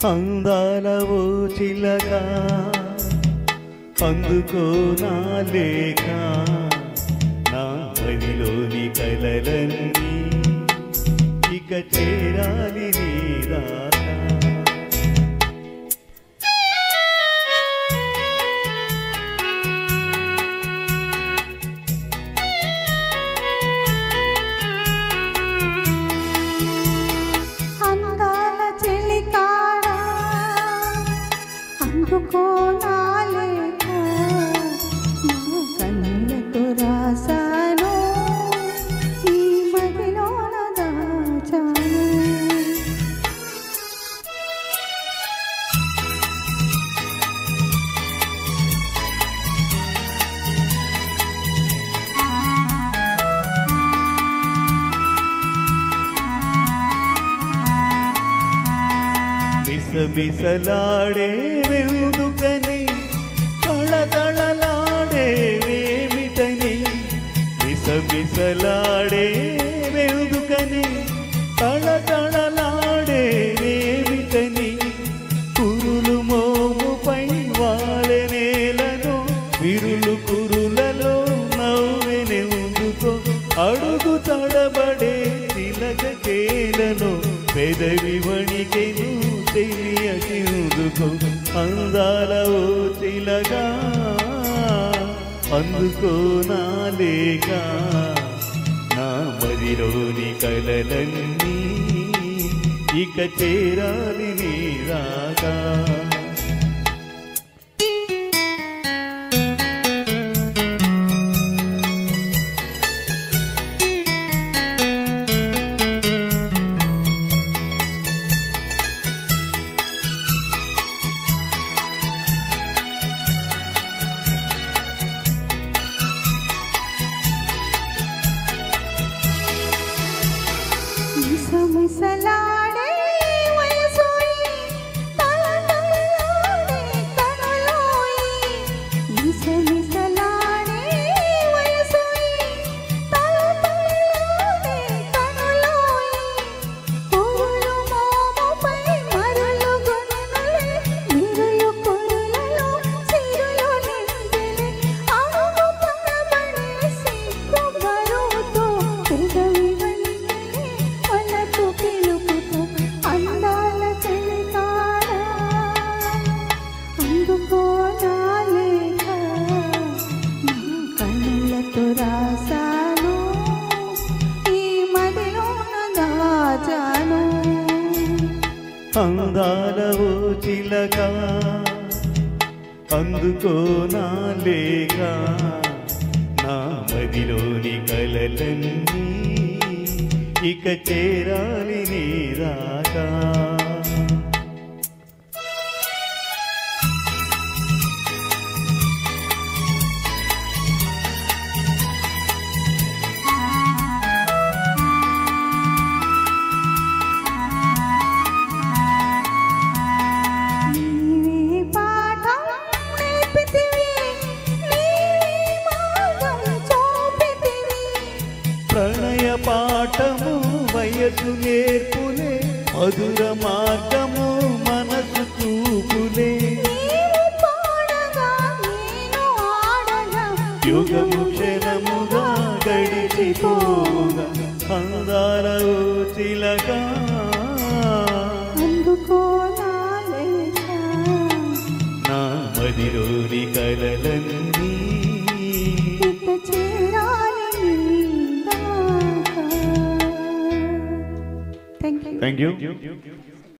అందాల ఓ చిలక అందుకో నా లేఖ నా మదిలోని కలలన్నీ ఇక చేరాలి నీ రాక అందుకో నా లేఖ నా కన్నులతో రాసాను ఈ మదిలోన దాచాను బిసబిసలాడే వెలుగుకని తళతళలాడే వేమిటని బిసబిసలాడే వెలుగుకని తళతళలాడే వేమిటని కురులు మోముపై వాలెనేలను విరులు కురులలో నవ్వెనెందుకో అడుగు తడబడే తిలక కేలను పెదవి వణికెను తెలియదుకో అందాల ఓ చిలక అందుకో నా లేఖ నా మదిలోని కలలన్నీ ఇక చేరాలి నీ రాక మిసమిసలాడే వయసోయి తళతళలాడే కనులోయి మిసమిసలాడే వయసోయి తళతళలాడే కనులోయి పూలు మోముపై మరులు గొనులే మిరులు కొరులలో సిరులు నిండిలే అడుగు పడబడే సిగ్గు బరువుతో పెదవి అందాల చలికాడ అందుకో నా లేఖ నా కన్నులతో రాసాను ఈ మదిలోన దాచాను అందాల ఓ చిలక అందుకో నా లేఖ నా మదిలోని కలలన్నీ ఇక చేరాలి నీ రాక ప్రణయ పాఠము వయసు నేర్పులే మధుర మార్గము మనసు చూపులే యుగము క్షణముగా గడిచిపోగా అందాల ఓ చిలక అందుకో నా లేఖ నా మదిలోని కలలన్నీ ఇక చేరాలి నీ దాకా. Thank you. Thank you.